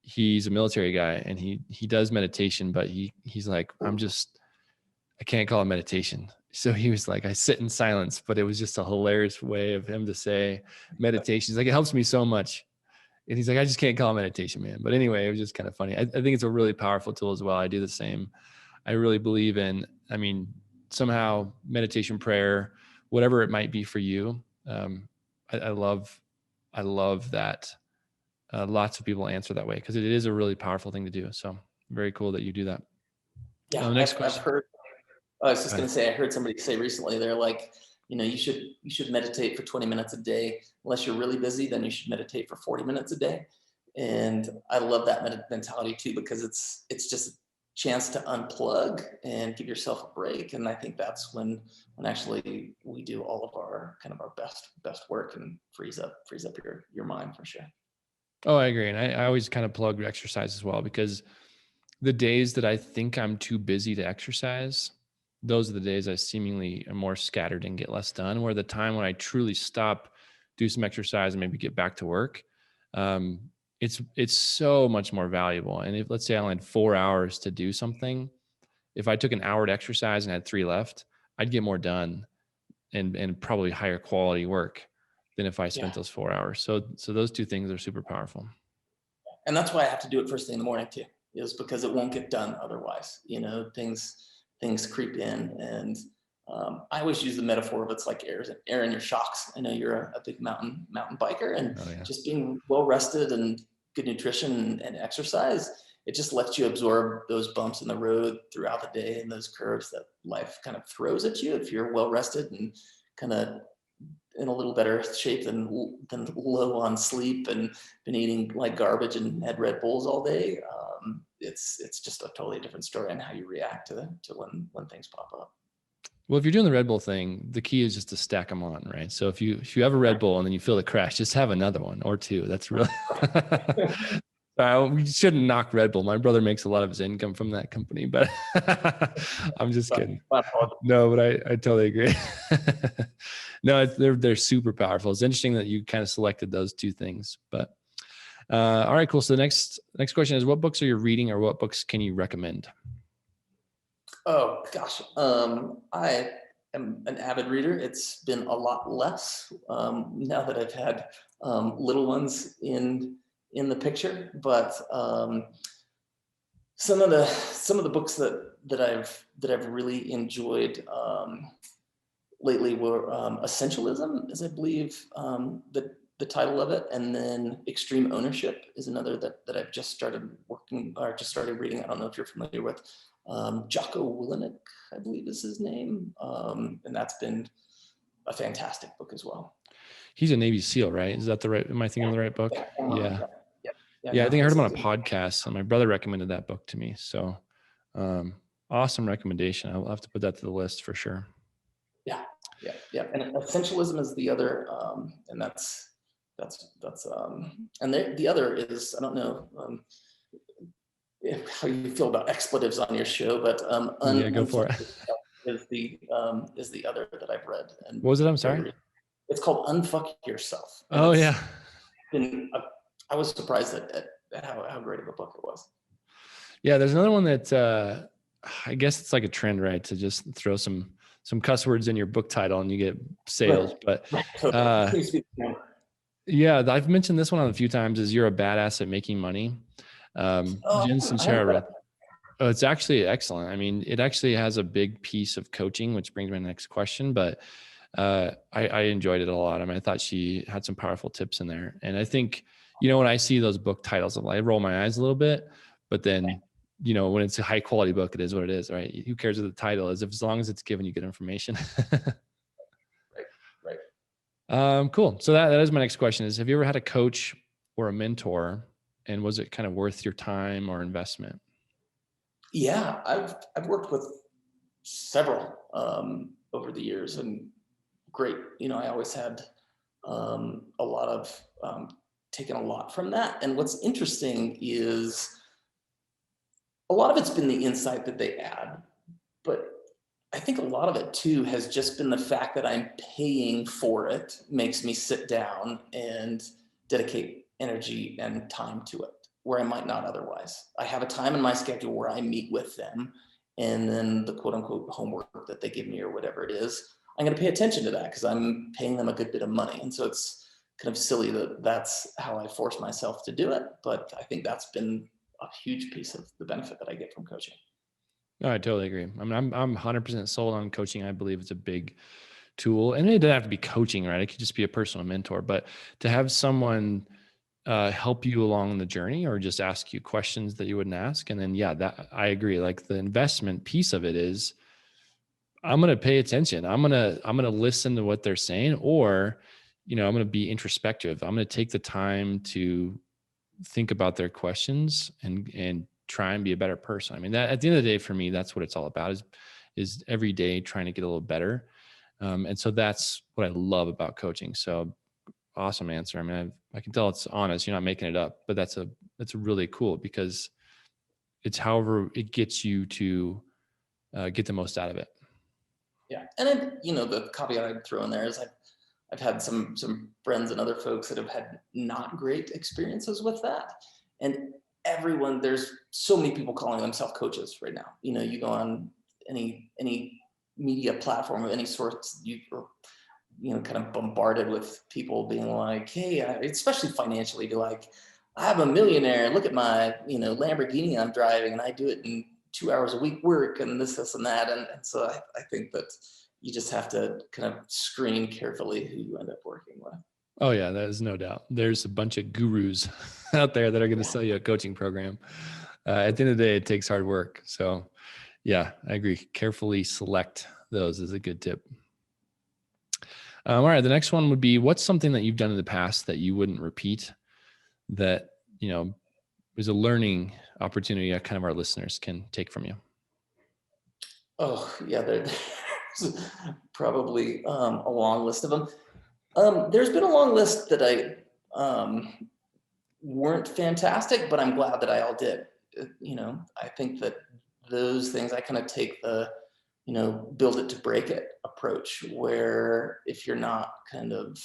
he's a military guy, and he does meditation, but he's like, I can't call it meditation. So he was like, I sit in silence, but it was just a hilarious way of him to say meditation. He's like, it helps me so much. And he's like, I just can't call it meditation, man. But anyway, it was just kind of funny. I think it's a really powerful tool as well. I do the same. I really believe in, somehow meditation, prayer, whatever it might be for you. I love that. Lots of people answer that way, because it is a really powerful thing to do. So very cool that you do that. Yeah, Next I've question. heard. I was just going to say, I heard somebody say recently, they're like, you should meditate for 20 minutes a day. Unless you're really busy, then you should meditate for 40 minutes a day. And I love that mentality too, because it's just a chance to unplug and give yourself a break. And I think that's when actually we do all of our best work, and frees up your mind for sure. Oh, I agree. And I always kind of plug exercise as well, because the days that I think I'm too busy to exercise, those are the days I seemingly am more scattered and get less done. Where the time when I truly stop, do some exercise, and maybe get back to work, it's so much more valuable. And if, let's say, I only had 4 hours to do something, if I took an hour to exercise and had 3 left, I'd get more done, and probably higher quality work than if I spent those 4 hours. So those two things are super powerful. And that's why I have to do it first thing in the morning too, is because it won't get done otherwise. Things creep in, and I always use the metaphor of, it's like air in your shocks. I know you're a big mountain biker, and just being well rested and good nutrition and exercise, it just lets you absorb those bumps in the road throughout the day, and those curves that life kind of throws at you. If you're well rested and kind of in a little better shape than low on sleep, and been eating like garbage and had Red Bulls all day, it's just a totally different story on how you react to when things pop up. Well, if you're doing the Red Bull thing, the key is just to stack them on, right? So if you have a Red Bull and then you feel the crash, just have another one or two. That's really we shouldn't knock Red Bull. My brother makes a lot of his income from that company, but I'm just kidding. No, but I totally agree. No, they're super powerful. It's interesting that you kind of selected those two things. But all right, cool. So the next question is, what books are you reading, or what books can you recommend? Oh gosh, I am an avid reader. It's been a lot less now that I've had little ones in the picture, but some of the books that I've really enjoyed lately were Essentialism, is I believe the title of it, and then Extreme Ownership is another that I've just started reading. I don't know if you're familiar with Jocko Willink, I believe is his name, and that's been a fantastic book as well. He's a Navy SEAL, right? Is that the right? Am I thinking of the right book? Yeah. I think I heard him on a podcast, and my brother recommended that book to me. So awesome recommendation. I'll have to put that to the list for sure. Yeah. And Essentialism is the other, and that's and the other is, I don't know how you feel about expletives on your show, but go for it. Is the other that I've read. And what was it? I'm sorry. It's called Unfuck Yourself. Oh yeah. I was surprised at how great of a book it was. Yeah, there's another one that I guess it's like a trend, right? To just throw some some cuss words in your book title and you get sales. Right. But Right. Totally. yeah, I've mentioned this one a few times, is you're a badass at making money. Jen I hope Sincera. that. Oh, it's actually excellent. I mean, it actually has a big piece of coaching, which brings me to my next question. But I enjoyed it a lot. I mean, I thought she had some powerful tips in there. And I think, when I see those book titles, I roll my eyes a little bit, but then, when it's a high quality book, it is what it is, right? Who cares what the title is, as long as it's giving you good information. Right. Cool. So that is my next question is, have you ever had a coach or a mentor, and was it kind of worth your time or investment? Yeah, I've worked with several over the years, and great. I always had a lot of taken a lot from that. And what's interesting is a lot of it's been the insight that they add, but I think a lot of it too has just been the fact that I'm paying for it makes me sit down and dedicate energy and time to it where I might not otherwise. I have a time in my schedule where I meet with them, and then the quote unquote homework that they give me or whatever it is, I'm going to pay attention to that because I'm paying them a good bit of money. And so it's kind of silly that that's how I force myself to do it. But I think that's been a huge piece of the benefit that I get from coaching. No, I totally agree. I mean, I'm 100% sold on coaching. I believe it's a big tool, and it doesn't have to be coaching, right? It could just be a personal mentor, but to have someone help you along the journey or just ask you questions that you wouldn't ask. And then, yeah, that I agree. Like the investment piece of it is, I'm going to pay attention. I'm going to listen to what they're saying, or, I'm going to be introspective. I'm going to take the time to think about their questions and try and be a better person. I mean, that at the end of the day, for me, that's what it's all about is every day trying to get a little better. And so that's what I love about coaching. So awesome answer. I mean, I can tell it's honest. You're not making it up, but that's really cool because it's however it gets you to get the most out of it. Yeah. And then, the caveat I'd throw in there is I've had some friends and other folks that have had not great experiences with that. And there's so many people calling themselves coaches right now. You go on any media platform of any sort, kind of bombarded with people being like, hey, especially financially, be like, I'm a millionaire. Look at my, Lamborghini I'm driving, and I do it in 2 hours a week work and this and that. And so I think that you just have to kind of screen carefully who you end up working with. Oh yeah, that is no doubt. There's a bunch of gurus out there that are going to sell you a coaching program. At the end of the day, it takes hard work. So yeah, I agree. Carefully select those is a good tip. All right. The next one would be, what's something that you've done in the past that you wouldn't repeat that, is a learning opportunity that kind of our listeners can take from you? Oh yeah, there's probably a long list of them. There's been a long list that I weren't fantastic, but I'm glad that I all did. I think that those things I kind of take the, build it to break it approach, where if you're not kind of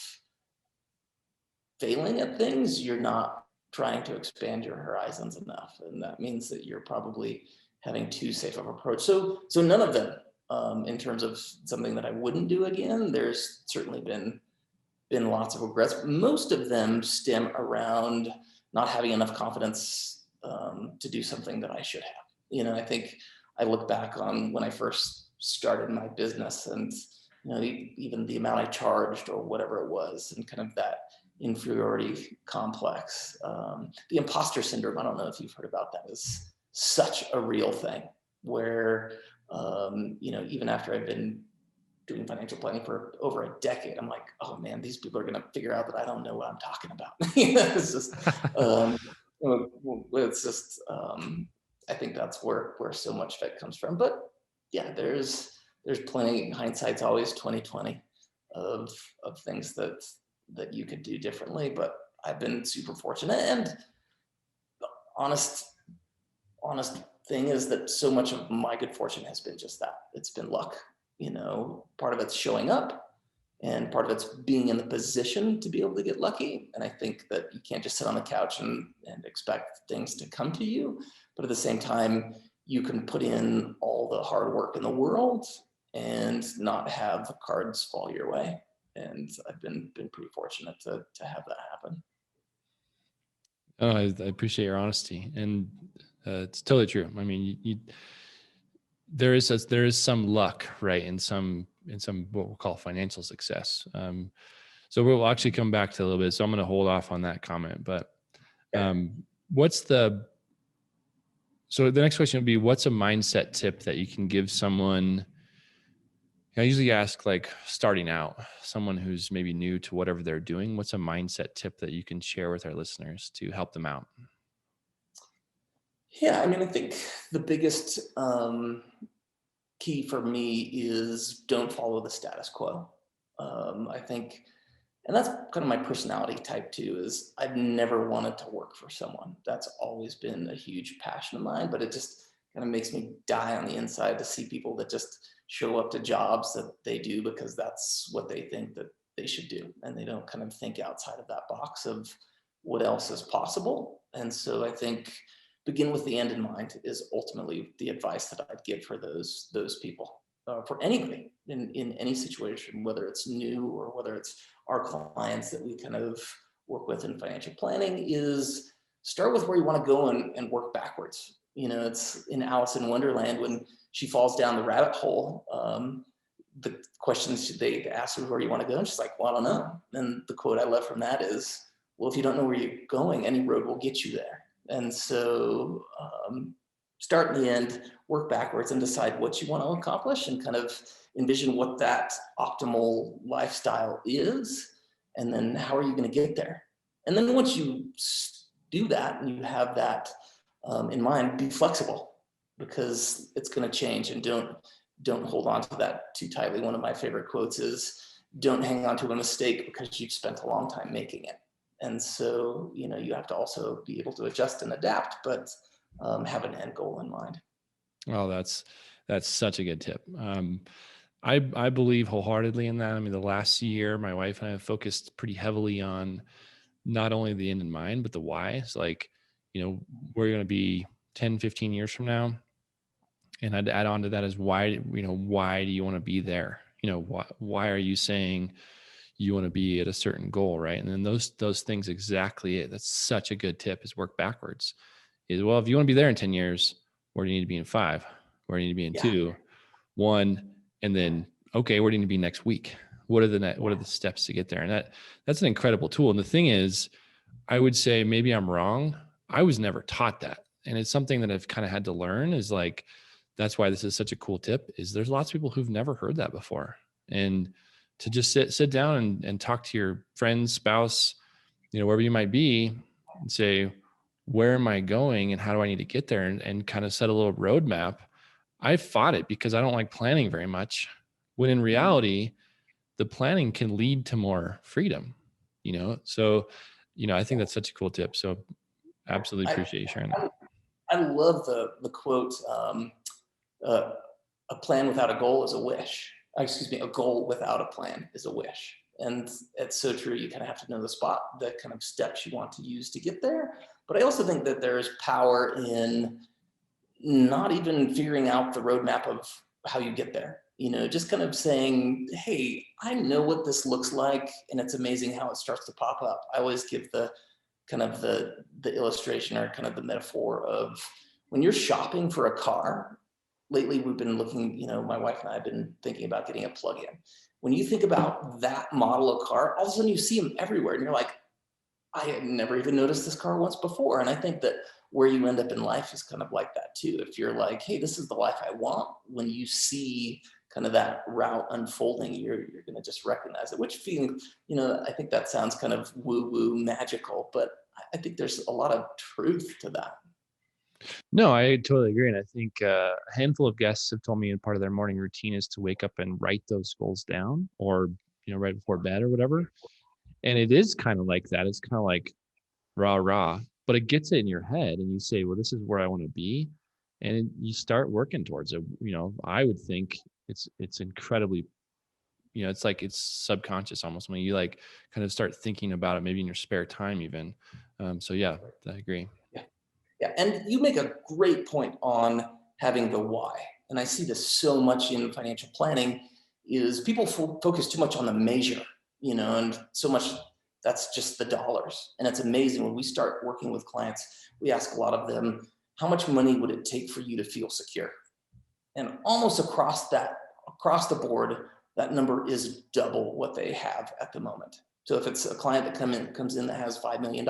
failing at things, you're not trying to expand your horizons enough. And that means that you're probably having too safe of approach. So none of them, in terms of something that I wouldn't do again. There's certainly been lots of regrets. Most of them stem around not having enough confidence to do something that I should have. I think I look back on when I first started my business, and even the amount I charged or whatever it was, and kind of that inferiority complex. The imposter syndrome, I don't know if you've heard about that, is such a real thing where, even after I've been doing financial planning for over a decade, I'm like, oh man, these people are going to figure out that I don't know what I'm talking about. It's just, it's just, I think that's where so much of it comes from. But yeah, there's plenty. Hindsight's always 20/20 of things that you could do differently. But I've been super fortunate, and the honest thing is that so much of my good fortune has been just that. It's been luck. Part of it's showing up, and part of it's being in the position to be able to get lucky. And I think that you can't just sit on the couch and expect things to come to you. But at the same time, you can put in all the hard work in the world and not have the cards fall your way. And I've been pretty fortunate to have that happen. Oh, I appreciate your honesty, and it's totally true. I mean, there is some luck, right, in some what we'll call financial success. So we'll actually come back to a little bit. So I'm going to hold off on that comment. But what's the so the next question would be, what's a mindset tip that you can give someone? I usually ask, like, starting out, someone who's maybe new to whatever they're doing. What's a mindset tip that you can share with our listeners to help them out? Yeah, I mean, I think the biggest key for me is don't follow the status quo. I think, and that's kind of my personality type too, is I've never wanted to work for someone. That's always been a huge passion of mine, but it just kind of makes me die on the inside to see people that just show up to jobs that they do because that's what they think that they should do. And they don't kind of think outside of that box of what else is possible. And so I think begin with the end in mind is ultimately the advice that I'd give for those people. For anybody in any situation, whether it's new or whether it's our clients that we kind of work with in financial planning, is start with where you want to go and work backwards. You know, it's in Alice in Wonderland when she falls down the rabbit hole. The questions they ask her where you want to go, and she's like, "Well, I don't know." And the quote I love from that is, "Well, if you don't know where you're going, any road will get you there." And so start in the end, work backwards and decide what you want to accomplish and kind of envision what that optimal lifestyle is. And then how are you going to get there? And then once you do that and you have that in mind, be flexible because it's going to change, and don't hold on to that too tightly. One of my favorite quotes is, don't hang on to a mistake because you've spent a long time making it. And so, you know, you have to also be able to adjust and adapt, but have an end goal in mind. Oh, that's such a good tip. I believe wholeheartedly in that. I mean, the last year, my wife and I have focused pretty heavily on not only the end in mind, but the why. It's like, you know, we're going to be 10, 15 years from now. And I'd add on to that is why do you want to be there? You know, why are you saying you want to be at a certain goal, right? And then those things, exactly it. That's such a good tip, is work backwards. Is, well, if you want to be there in 10 years, where do you need to be in 5? Where do you need to be in 2, 1? And then, okay, where do you need to be next week? What are the steps to get there? And that's an incredible tool. And the thing is, I would say, maybe I'm wrong, I was never taught that. And it's something that I've kind of had to learn, is like, that's why this is such a cool tip, is there's lots of people who've never heard that before. And to just sit down and talk to your friends, spouse, you know, wherever you might be, and say, where am I going and how do I need to get there? And kind of set a little roadmap. I fought it because I don't like planning very much, when in reality, the planning can lead to more freedom, you know? So, you know, I think that's such a cool tip. So absolutely appreciate you sharing that. I love the quote, a plan without a goal is a wish. Excuse me, a goal without a plan is a wish. And it's so true. You kind of have to know the kind of steps you want to use to get there. But I also think that there's power in not even figuring out the roadmap of how you get there. You know, just kind of saying, hey, I know what this looks like, and it's amazing how it starts to pop up. I always give the kind of the illustration or kind of the metaphor of when you're shopping for a car. Lately, we've been looking, you know, my wife and I have been thinking about getting a plug-in. When you think about that model of car, all of a sudden you see them everywhere, and you're like, I had never even noticed this car once before. And I think that where you end up in life is kind of like that too. If you're like, hey, this is the life I want, when you see kind of that route unfolding, you're going to just recognize it, which feeling, you know, I think that sounds kind of woo-woo magical, but I think there's a lot of truth to that. No, I totally agree. And I think a handful of guests have told me part of their morning routine is to wake up and write those goals down, or, you know, right before bed or whatever. And it is kind of like that. It's kind of like rah, rah, but it gets it in your head and you say, well, this is where I want to be. And you start working towards it. You know, I would think it's incredibly, you know, it's like it's subconscious almost when you like kind of start thinking about it, maybe in your spare time even. So yeah, I agree. Yeah. Yeah. And you make a great point on having the why. and I see this so much in financial planning, is people focus too much on the measure, and so much that's just the dollars. And it's amazing when we start working with clients, we ask a lot of them, how much money would it take for you to feel secure? And almost across the board, that number is double what they have at the moment. So if it's a client that comes in that has $5 million,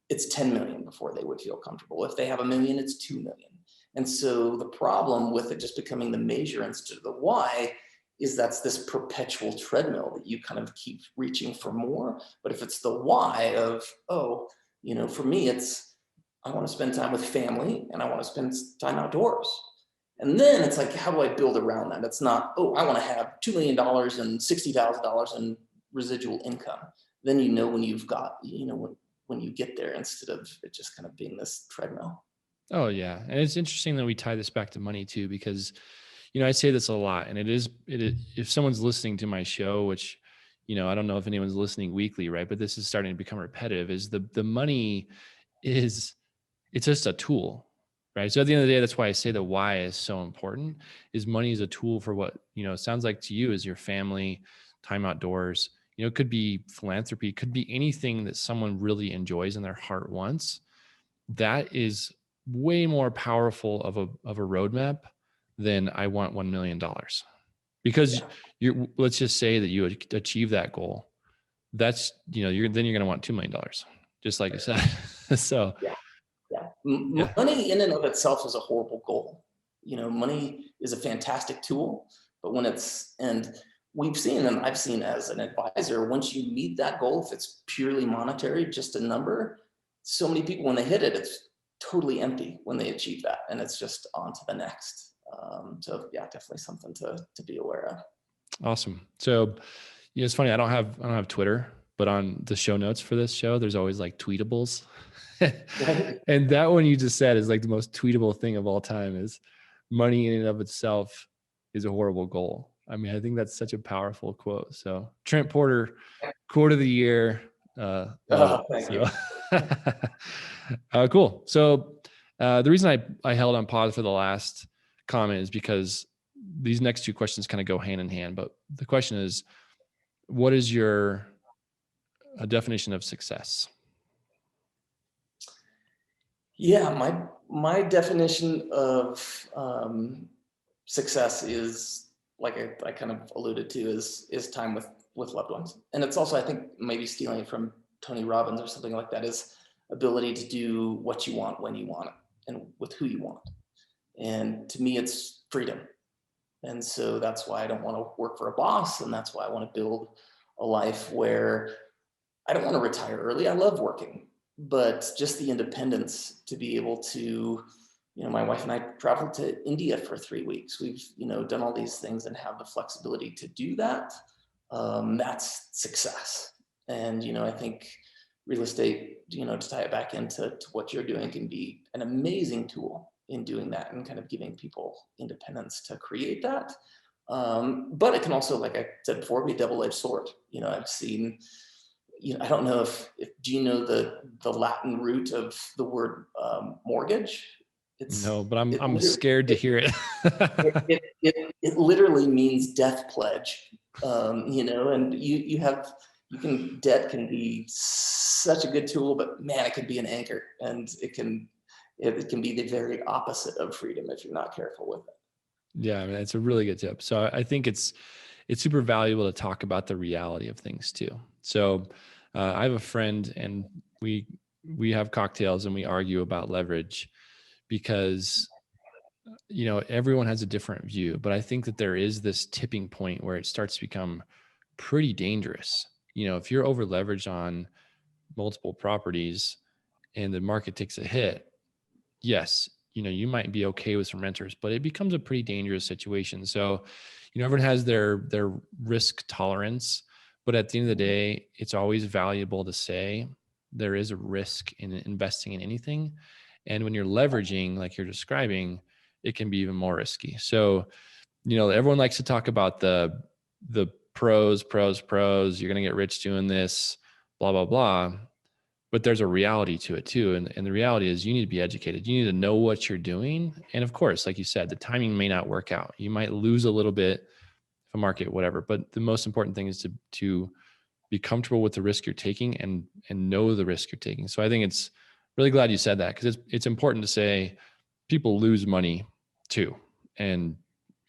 it's 10 million before they would feel comfortable. If they have $1 million, it's 2 million. And so the problem with it just becoming the measure instead of the why is that's this perpetual treadmill that you kind of keep reaching for more. But if it's the why of, for me, it's, I want to spend time with family and I want to spend time outdoors. And then it's like, how do I build around that? It's not, I want to have $2 million and $60,000 in residual income. Then when you've got, when you get there, instead of it just kind of being this treadmill. Oh yeah. And it's interesting that we tie this back to money too, because, I say this a lot, and it is, if someone's listening to my show, which, I don't know if anyone's listening weekly, right? But this is starting to become repetitive, is the money it's just a tool, right? So at the end of the day, that's why I say the why is so important, is money is a tool for what, it sounds like to you is your family, time outdoors, it could be philanthropy, it could be anything that someone really enjoys and their heart wants. That is way more powerful of a roadmap than I want $1 million. Because let's just say that you achieve that goal. That's, you're going to want $2 million, just like you said. So money in and of itself is a horrible goal. Money is a fantastic tool, but and we've seen, and I've seen as an advisor, once you meet that goal, if it's purely monetary, just a number, so many people, when they hit it, it's totally empty when they achieve that. And it's just on to the next. So definitely something to be aware of. Awesome. So, it's funny. I don't have Twitter, but on the show notes for this show, there's always like tweetables. And that one you just said is like the most tweetable thing of all time, is money in and of itself is a horrible goal. I mean, I think that's such a powerful quote. So Trent Porter, quote of the year. Thank you. Cool. So the reason I held on pause for the last comment is because these next two questions kind of go hand in hand. But the question is, what is your definition of success? Yeah, my definition of success is, like I kind of alluded to, is time with loved ones. And it's also, I think, maybe stealing it from Tony Robbins or something like that, is ability to do what you want when you want it and with who you want. And to me, it's freedom. And so that's why I don't want to work for a boss. And that's why I want to build a life where I don't want to retire early. I love working, but just the independence to be able to, my wife and I traveled to India for 3 weeks. We've, done all these things and have the flexibility to do that. That's success. And, I think real estate, to tie it back into what you're doing, can be an amazing tool in doing that and kind of giving people independence to create that. But it can also, like I said before, be a double-edged sword. I've seen, I don't know if do you know the Latin root of the word mortgage? No, but I'm scared to hear it. It literally means death pledge. And debt can be such a good tool, but man, it can be an anchor, and it can be the very opposite of freedom if you're not careful with it. Yeah, I mean, it's a really good tip. So I think it's super valuable to talk about the reality of things too. So I have a friend, and we have cocktails and we argue about leverage, because everyone has a different view. But I think that there is this tipping point where it starts to become pretty dangerous. If you're over leveraged on multiple properties and the market takes a hit, yes, you might be okay with some renters, but it becomes a pretty dangerous situation. So, everyone has their risk tolerance, but at the end of the day, it's always valuable to say there is a risk in investing in anything. And when you're leveraging, like you're describing, it can be even more risky. So, everyone likes to talk about the pros, you're going to get rich doing this, blah, blah, blah. but there's a reality to it too. And the reality is you need to be educated. You need to know what you're doing. And of course, like you said, the timing may not work out. You might lose a little bit if a market, whatever, but the most important thing is to be comfortable with the risk you're taking and know the risk you're taking. So I think it's really glad you said that, because it's important to say people lose money too. And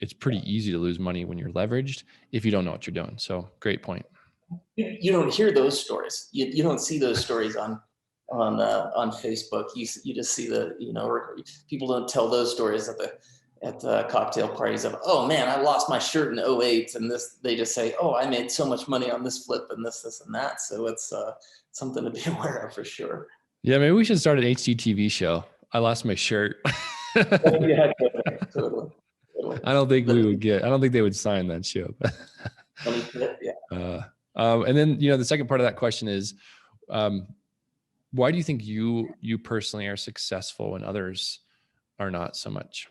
it's pretty easy to lose money when you're leveraged if you don't know what you're doing. So great point. You don't hear those stories. You don't see those stories on Facebook. You just see or people don't tell those stories at the cocktail parties of, oh man, I lost my shirt in '08, and they just say, oh, I made so much money on this flip and this and that. So it's something to be aware of for sure. Yeah, maybe we should start an HGTV show. I lost my shirt. Yeah, totally. I don't think they would sign that show. Yeah. And then, the second part of that question is, why do you think you personally are successful and others are not so much?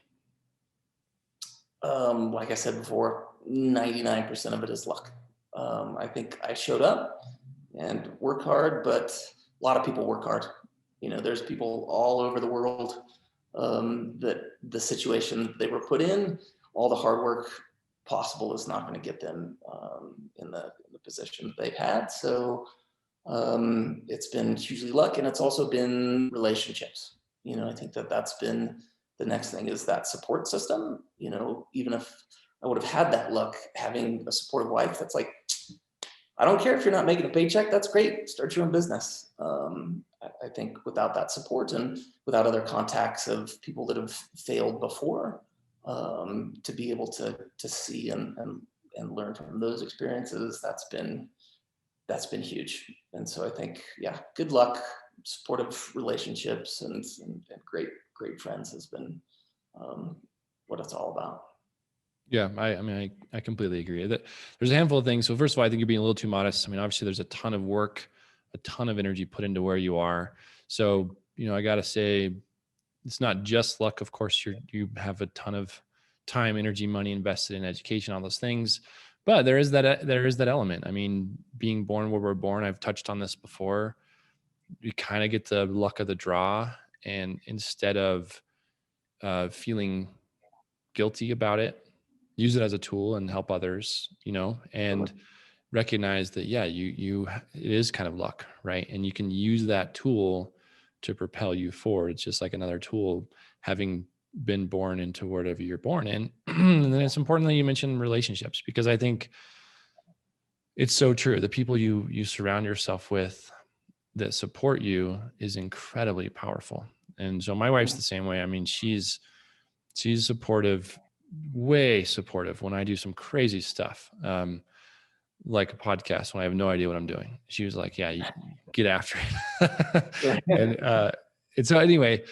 Like I said before, 99% of it is luck. I think I showed up and worked hard, but a lot of people work hard. There's people all over the world that the situation they were put in, all the hard work possible is not going to get them in the position they've had. So it's been hugely luck, and it's also been relationships. I think that's been the next thing, is that support system. Even if I would have had that luck, having a supportive wife that's like, I don't care if you're not making a paycheck, that's great, start your own business. I think without that support and without other contacts of people that have failed before, to be able to see and learn from those experiences, that's been huge. And so I think, yeah, good luck, supportive relationships, and great friends has been what it's all about. Yeah, I completely agree. That there's a handful of things. So first of all, I think you're being a little too modest. Obviously there's a ton of work, a ton of energy put into where you are. So, I got to say, it's not just luck. Of course, you have a ton of time, energy, money invested in education, all those things. But there is that element. Being born where we're born, I've touched on this before. You kind of get the luck of the draw, and instead of feeling guilty about it, use it as a tool and help others, and recognize that, yeah, it is kind of luck, right? And you can use that tool to propel you forward. It's just like another tool, having been born into whatever you're born in. And then it's important that you mention relationships, because I think it's so true. The people you surround yourself with that support you is incredibly powerful. And so my wife's the same way. She's supportive, way supportive when I do some crazy stuff, like a podcast when I have no idea what I'm doing. She was like, yeah, you get after it. And so anyway,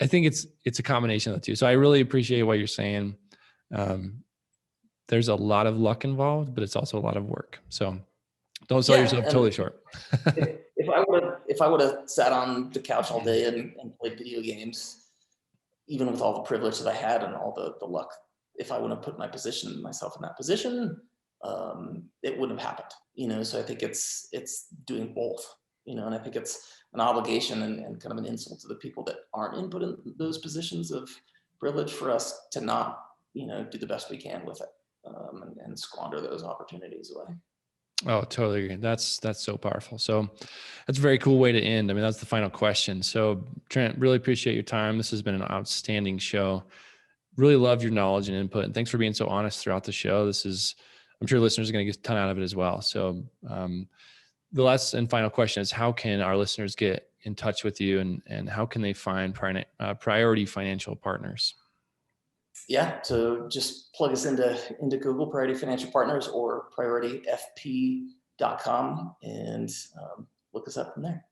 I think it's a combination of the two. So I really appreciate what you're saying. There's a lot of luck involved, but it's also a lot of work. So don't sell yourself totally short. if I would have sat on the couch all day and played video games, even with all the privilege that I had and all the luck, if I wouldn't have put myself in that position, it wouldn't have happened. So I think it's doing both, and I think it's an obligation and kind of an insult to the people that aren't put in those positions of privilege for us to not, do the best we can with it, and squander those opportunities away. Oh, totally agree. That's so powerful. So that's a very cool way to end. That's the final question. So Trent, really appreciate your time. This has been an outstanding show. Really loved your knowledge and input, and thanks for being so honest throughout the show. I'm sure listeners are going to get a ton out of it as well. So the last and final question is, how can our listeners get in touch with you, and how can they find Priority Financial Partners? Yeah, so just plug us into Google, Priority Financial Partners, or priorityfp.com, and look us up from there.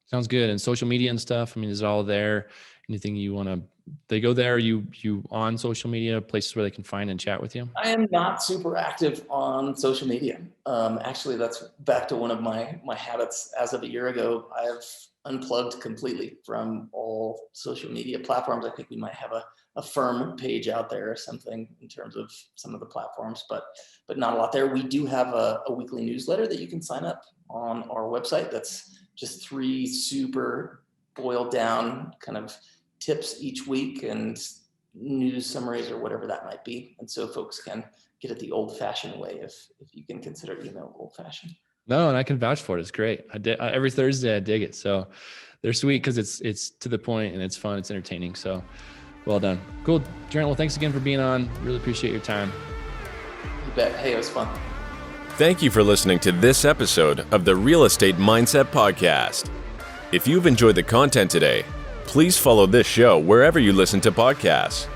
Sounds good. And social media and stuff, is it all there? Anything you want to, they go there, you on social media, places where they can find and chat with you? I am not super active on social media. Actually, that's back to one of my habits. As of a year ago, I've unplugged completely from all social media platforms. I think we might have a firm page out there or something in terms of some of the platforms, but not a lot there. We do have a weekly newsletter that you can sign up on our website. That's just 3 super boiled down kind of tips each week and news summaries or whatever that might be. And so folks can get it the old fashioned way if you can consider email old fashioned. No, and I can vouch for it. It's great. Every Thursday I dig it. So they're sweet because it's to the point and it's fun. It's entertaining. So well done. Cool. Trent, well, thanks again for being on. Really appreciate your time. You bet. Hey, it was fun. Thank you for listening to this episode of the Real Estate Mindset Podcast. If you've enjoyed the content today, please follow this show wherever you listen to podcasts.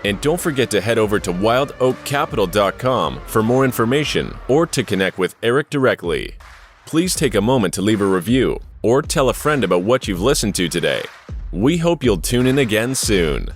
And don't forget to head over to wildoakcapital.com for more information or to connect with Eric directly. Please take a moment to leave a review or tell a friend about what you've listened to today. We hope you'll tune in again soon.